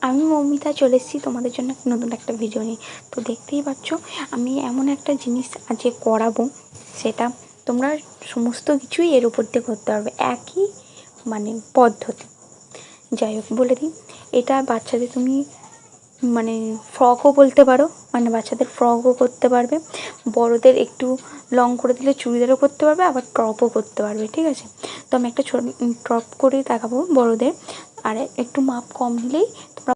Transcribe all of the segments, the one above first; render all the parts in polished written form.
আমি মৌমিতা চলে এসেছি তোমাদের জন্য নতুন একটা ভিডিও নিয়ে। তো দেখতেই পাচ্ছ আমি এমন একটা জিনিস আজকে করাবো, সেটা তোমরা সমস্ত কিছুই এর উপর দিয়ে করতে পারবে, একই মানে পদ্ধতি। যাই হোক বলে দিই, এটা বাচ্চাদের তুমি মানে ফ্রকও বলতে পারো, মানে বাচ্চাদের ফ্রকও করতে পারবে, বড়দের একটু লং করে দিলে চুড়িদারও করতে পারবে, আবার টপও করতে পারবে। ঠিক আছে, তো আমি একটা টপ করেই দেখাবো বড়দের, আর একটু মাপ কম নিলেই তোমরা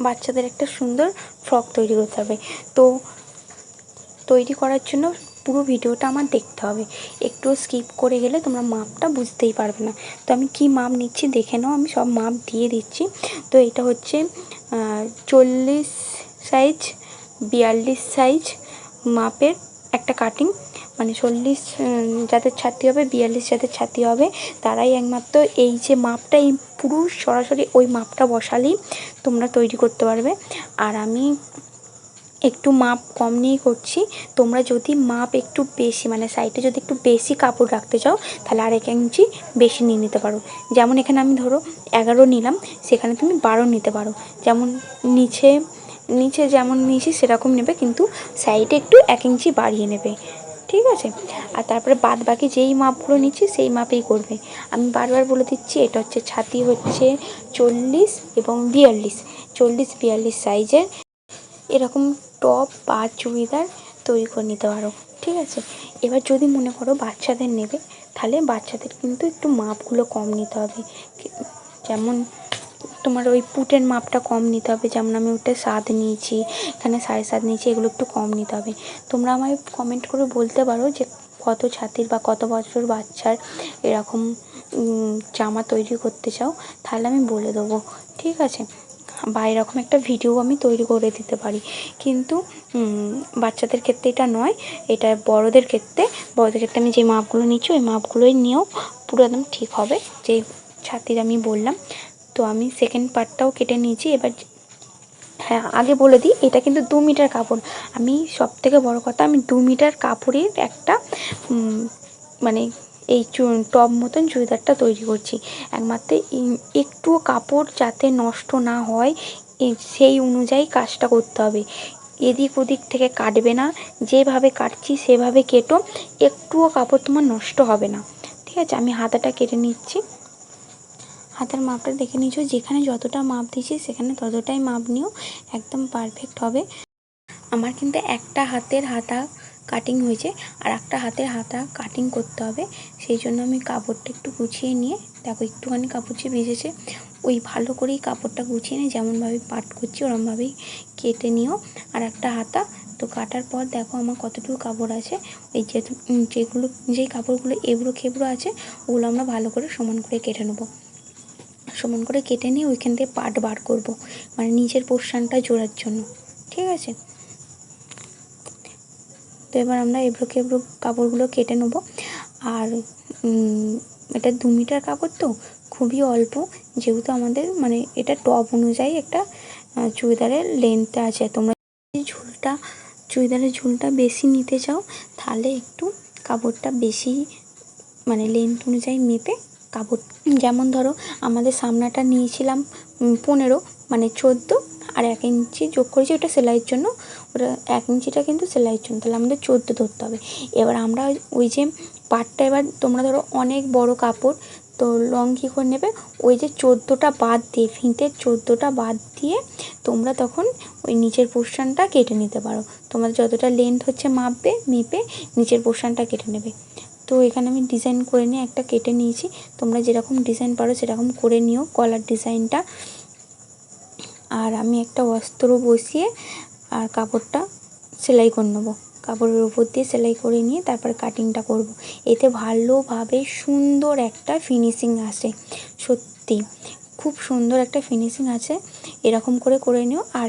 বাচ্চাদের একটা সুন্দর ফ্রক তৈরি করতে হবে। তো তৈরি করার জন্য পুরো ভিডিওটা আমার দেখতে হবে, একটু স্কিপ করে গেলে তোমরা মাপটা বুঝতেই পারবে না। তো আমি কি মাপ নিচ্ছি দেখে নাও, আমি সব মাপ দিয়ে দিচ্ছি। তো এটা হচ্ছে 40 সাইজ 42 সাইজ মাপের একটা কাটিং, মানে 40 যাদের ছাতি হবে, 42 যাদের ছাতি হবে, তারাই একমাত্র এই যে মাপটা, এই পুরো সরাসরি ওই মাপটা বসালেই তোমরা তৈরি করতে পারবে। আর আমি একটু মাপ কম নিয়েই করছি। তোমরা যদি মাপ একটু বেশি, মানে সাইডে যদি একটু বেশি কাপড় রাখতে চাও, তাহলে আর 1 ইঞ্চি বেশি নিয়ে নিতে পারো। যেমন এখানে আমি ধরো 11 নিলাম, সেখানে তুমি 12 নিতে পারো। যেমন নিচে নিচে যেমন নিয়েছি সেরকম নেবে, কিন্তু সাইডে একটু 1 ইঞ্চি বাড়িয়ে নেবে। ঠিক আছে, আর তারপরে বাদ বাকি যেই মাপগুলো নিচ্ছি সেই মাপেই করবে। আমি বারবার বলে দিচ্ছি, এটা হচ্ছে ছাতি হচ্ছে 40 এবং 42, 40-42 সাইজের এরকম টপ বা চুড়িদার তৈরি করে নিতে পারো। ঠিক আছে, এবার যদি মনে করো বাচ্চাদের নেবে, তাহলে বাচ্চাদের কিন্তু একটু মাপগুলো কম নিতে হবে। যেমন তোমার ওই পুটের মাপটা কম নিতে হবে, যেমন আমি ওটা 7 নিয়েছি, এখানে 7.5 নিয়েছি, এগুলো একটু কম নিতে হবে। তোমরা আমায় কমেন্ট করে বলতে পারো যে কত ছাতির বা কত বছর বাচ্চার এরকম জামা তৈরি করতে চাও, তাহলে আমি বলে দেবো। ঠিক আছে, বা এরকম একটা ভিডিও আমি তৈরি করে দিতে পারি। কিন্তু বাচ্চাদের ক্ষেত্রে এটা নয়, এটা বড়দের ক্ষেত্রে আমি যে মাপগুলো নিচ্ছি ওই মাপগুলোই নিয়েও পুরো একদম ঠিক হবে, যে ছাতির আমি বললাম। তো আমি সেকেন্ড পার্টটাও কেটে নিয়েছি। এবার হ্যাঁ, আগে বলে দিই, এটা কিন্তু 2 মিটার কাপড়। আমি সবথেকে বড় কথা, আমি 2 মিটার কাপড়ের একটা মানে এই টপ মতন চুড়িদারটা তৈরি করছি। একমাত্র একটুও কাপড় যাতে নষ্ট না হয় সেই অনুযায়ী কাজটা করতে হবে। এদিক ওদিক থেকে কাটবে না, যেভাবে কাটছি সেভাবে কেটো, একটুও কাপড় তোমার নষ্ট হবে না। ঠিক আছে, আমি হাতাটা কেটে নিচ্ছি। হাতার মাপটা দেখে নিচ্ছ, যেখানে যতটা মাপ দিয়েছি সেখানে ততটাই মাপ নিও, একদম পারফেক্ট হবে। আমার কিন্তু একটা হাতের হাতা কাটিং হয়েছে, আর একটা হাতের হাতা কাটিং করতে হবে, সেই জন্য আমি কাপড়টা একটু গুছিয়ে নিয়ে, দেখো একটুখানি কাপড় যে ভিজেছে, ওই ভালো করেই কাপড়টা গুছিয়ে নিয়ে যেমনভাবে পাট করছি ওরমভাবেই কেটে নিও। আর একটা হাতা তো কাটার পর দেখো আমার কতটুকু কাপড় আছে, ওই যেই কাপড়গুলো এবড়ো খেবড়ো আছে ওগুলো আমরা ভালো করে সমান করে কেটে নেবো। সমান করে কেটে নিয়ে ওইখান থেকে পাট বার করব, মানে নিচের পোর্শনটা জোড়ার জন্য। ঠিক আছে, তো এবার আমরা এবড়ো খেবড়ো কাপড়গুলো কেটে নেব। আর এটা 2 মিটার কাপড়, তো খুবই অল্প, যেহেতু আমাদের মানে এটা টপ অনুযায়ী একটা চুড়িদারের লেন্থটা আছে। তোমরা যদি চুড়িদারের ঝুলটা বেশি নিতে চাও, তাহলে একটু কাপড়টা বেশি, মানে লেন্থ অনুযায়ী মেপে কাপড়, যেমন ধরো আমাদের সামনাটা নিয়েছিলাম 15, মানে 14, আর 1 ইঞ্চি যোগ করেছি ওটা সেলাইয়ের জন্য, ওটা 1 ইঞ্চিটা কিন্তু সেলাইয়ের জন্য, তাহলে আমাদের 14 ধরতে হবে। এবার আমরা ওই যে পাটটা, এবার তোমরা ধরো অনেক বড় কাপড়, তো লং কী করে নেবে, ওই যে 14টা বাদ দিয়ে, ফিতের 14টা বাদ দিয়ে তোমরা তখন ওই নিচের পোর্শনটা কেটে নিতে পারো। তোমাদের যতটা লেন্থ হচ্ছে মেপে নিচের পোর্শনটা কেটে নেবে। তো এখানে আমি ডিজাইন করে নিয়ে একটা কেটে নিয়েছি, তোমরা যেরকম ডিজাইন পারো সেরকম করে নিও গলার ডিজাইনটা। আর আমি একটা অস্ত্র বসিয়ে আর কাপড়টা সেলাই করে নেবো, কাপড়ের উপর দিয়ে সেলাই করে নিয়ে তারপরে কাটিংটা করব। এতে ভালোভাবে সুন্দর একটা ফিনিশিং আসে, সত্যি খুব সুন্দর একটা ফিনিশিং আছে। এরকম করে নিও, আর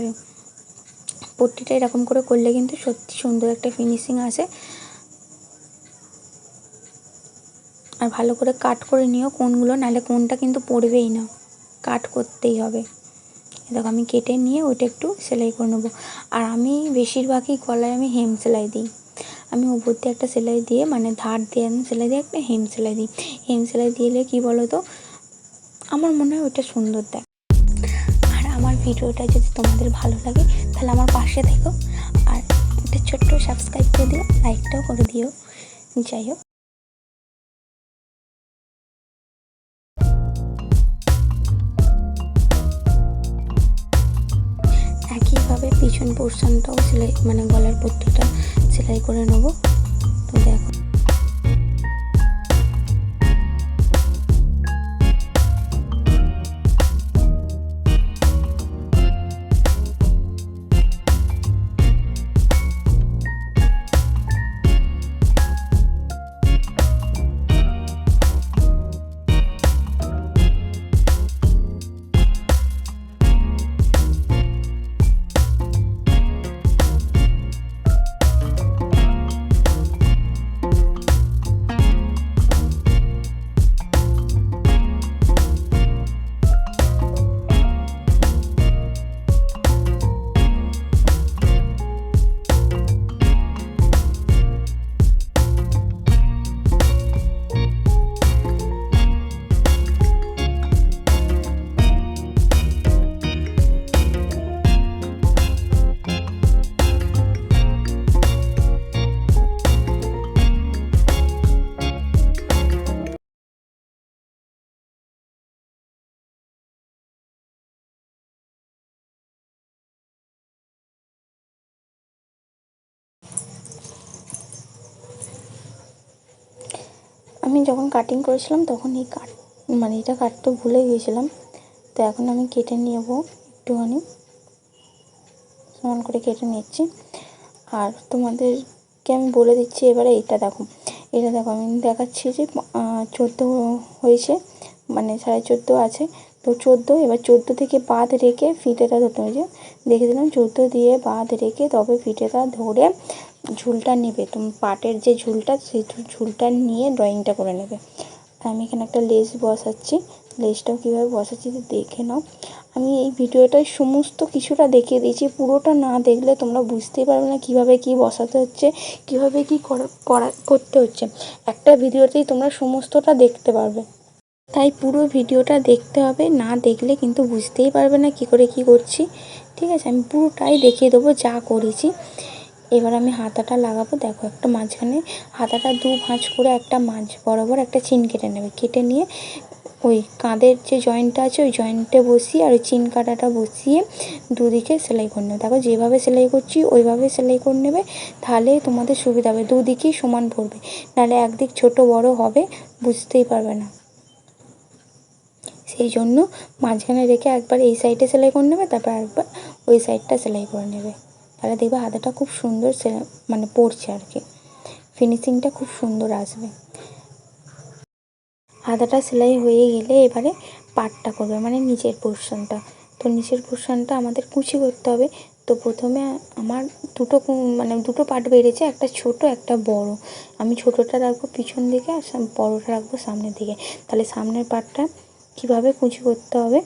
পট্টিটা এরকম করে করলে কিন্তু সত্যি সুন্দর একটা ফিনিশিং আসে। আর ভালো করে কাট করে নিও কোনগুলো, নাহলে কোনটা কিন্তু পড়বেই না, কাট করতেই হবে। দেখো আমি কেটে নিয়ে ওইটা একটু সেলাই করে নেবো। আর আমি বেশিরভাগই গলায় আমি হেম সেলাই দিই, আমি উপর দিয়ে একটা সেলাই দিয়ে, মানে ধার দিয়ে আমি সেলাই দিয়ে একটা হেম সেলাই দিই। হেম সেলাই দিলে কী বলো তো, আমার মনে হয় ওইটা সুন্দর দেয়। আর আমার ভিডিওটা যদি তোমাদের ভালো লাগে তাহলে আমার পাশে থেকো, আর একটা ছোট্ট সাবস্ক্রাইব করে দিও, লাইকটাও করে দিও। যাই হোক, একইভাবে পিছন পোর্শনটাও সেলাই, মানে গলার পট্টিটা সেলাই করে নেবো। তো দেখো, আমি যখন কাটিং করেছিলাম তখন এই মানে এটা কাটতে ভুলে গিয়েছিলাম। তো এখন আমি কেটে নেবো, একটুখানি সমান করে কেটে নিচ্ছি। আর তোমাদেরকে আমি বলে দিচ্ছি এবারে, এটা দেখো আমি দেখাচ্ছি যে 14 হয়েছে, মানে 14.5 আছে। তো 14, এবার 14 থেকে বাদ রেখে ফিতেটা ধরতে হয়েছে, দেখে দিলাম 14 দিয়ে বাদ রেখে তবে ফিতেটা ধরে ঝুলটা নেবে। তুমি পাটের যে ঝুলটা, সেই ঝুলটা নিয়ে ড্রয়িংটা করে নেবে। আমি এখানে একটা লেস বসাচ্ছি, লেসটাও কীভাবে বসাচ্ছি দেখে নাও। আমি এই ভিডিওটায় সমস্ত কিছুটা দেখিয়ে দিয়েছি, পুরোটা না দেখলে তোমরা বুঝতেই পারবে না কীভাবে কী বসাতে হচ্ছে, কীভাবে কী করতে হচ্ছে। একটা ভিডিওতেই তোমরা সমস্তটা দেখতে পারবে, তাই পুরো ভিডিওটা দেখতে হবে, না দেখলে কিন্তু বুঝতেই পারবে না কী করে কী করছি। ঠিক আছে, আমি পুরোটাই দেখিয়ে দেবো যা করেছি। এবার আমি হাতাটা লাগাবো। দেখো, একটা মাঝখানে হাতাটা 2 ভাঁজ করে একটা মাঝ বরাবর একটা চিন কেটে নেবে। কেটে নিয়ে ওই কাঁধের যে জয়েন্টটা আছে ওই জয়েন্টে বসিয়ে আর ওই চিন কাটাটা বসিয়ে দুদিকে সেলাই করে নেবে। দেখো, যেভাবে সেলাই করছি ওইভাবে সেলাই করে নেবে, তাহলে তোমাদের সুবিধা হবে, দুদিকেই সমান পড়বে। নাহলে একদিক ছোট বড় হবে, বুঝতেই পারবে না। সেই জন্য মাঝখানে রেখে একবার এই সাইডে সেলাই করে নেবে, তারপর একবার ওই সাইডটা সেলাই করে নেবে। তাহলে দেখবে হাতাটা খুব সুন্দর মানে পড়ছে আর কি, ফিনিশিংটা খুব সুন্দর আসবে। হাতাটা সেলাই হয়ে গেলে এবারে পাটটা করবে, মানে নিচের পোর্শনটা। তো নিচের পোর্শনটা আমাদের কুচি করতে হবে। তো প্রথমে আমার দুটো পাট বেরিয়েছে, একটা ছোট একটা বড়। আমি ছোটোটা রাখবো পিছন দিকে আর বড়োটা রাখবো সামনের দিকে। তাহলে সামনের পাটটা কীভাবে কুচি করতে হবে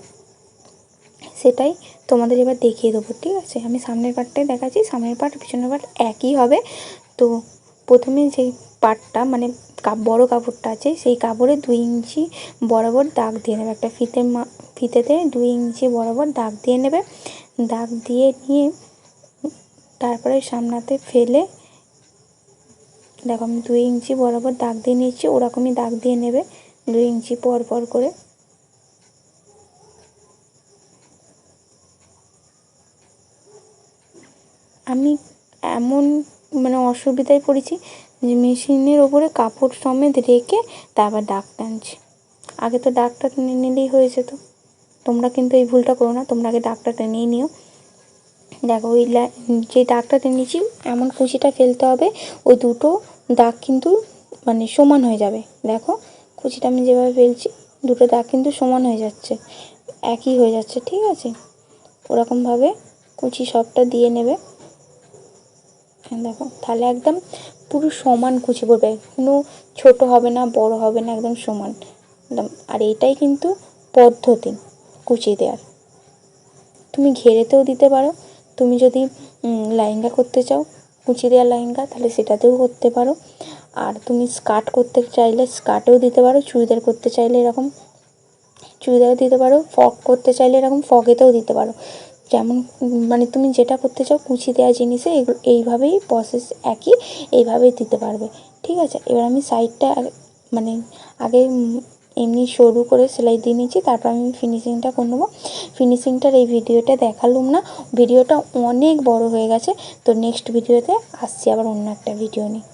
সেটাই তোমাদের এবার দেখিয়ে দেবো। ঠিক আছে, আমি সামনের পাটটাই দেখাচ্ছি, সামনের পাট পিছনের পাট একই হবে। তো প্রথমে যে পাটটা, মানে বড় কাপড়টা আছে, সেই কাপড়ে 2 ইঞ্চি বরাবর দাগ দিয়ে নেবে। একটা ফিতেতে 2 ইঞ্চি বরাবর দাগ দিয়ে নেবে। দাগ দিয়ে নিয়ে তারপরে সামনাতে ফেলে, দেখো আমি 2 ইঞ্চি বরাবর দাগ দিয়ে নিচ্ছি, ওরকমই দাগ দিয়ে নেবে 2 ইঞ্চি পর পর করে। আমি এমন মানে অসুবিধায় পড়েছি যে মেশিনের ওপরে কাপড় সমেত রেখে তারপর দাগ টানছি। আগে তো দাগটা টেনে নিলেই হয়ে যেত। তোমরা কিন্তু এই ভুলটা করো না, তোমরা আগে দাগটা টেনেই নিও। দেখো, ওই যে দাগটা টেনেছি এমন কুচিটা ফেলতে হবে ওই দুটো দাগ কিন্তু মানে সমান হয়ে যাবে। দেখো, কুচিটা আমি যেভাবে ফেলছি দুটো দাগ কিন্তু সমান হয়ে যাচ্ছে, একই হয়ে যাচ্ছে। ঠিক আছে, ওরকমভাবে কুচি সবটা দিয়ে নেবে। দেখো, তাহলে একদম পুরো সমান কুচি পড়বে, কোনো ছোট হবে না বড় হবে না, একদম সমান একদম। আর এইটাই কিন্তু পদ্ধতি কুচি দেওয়ার। তুমি ঘেরেতেও দিতে পারো, তুমি যদি লেহেঙ্গা করতে চাও কুচি দেওয়া লেহেঙ্গা, তাহলে সেটাতেও করতে পারো। আর তুমি স্কার্ট করতে চাইলে স্কার্টেও দিতে পারো, চুড়িদার করতে চাইলে এরকম চুড়িদারও দিতে পারো, ফ্রক করতে চাইলে এরকম ফ্রকেতেও দিতে পারো। যেমন মানে তুমি যেটা করতে চাও কুচি দেওয়া জিনিসে এইভাবেই প্রসেস একই, এইভাবেই দিতে পারবে। ঠিক আছে, এবার আমি সাইডটা মানে আগে এমনি সরু করে সেলাই দিয়ে নিচ্ছি, তারপর আমি ফিনিশিংটা করে নেবো। ফিনিশিংটার এই ভিডিওটা দেখালাম না, ভিডিওটা অনেক বড় হয়ে গেছে। তো নেক্সট ভিডিওতে আসছি আবার অন্য একটা ভিডিও নিয়ে।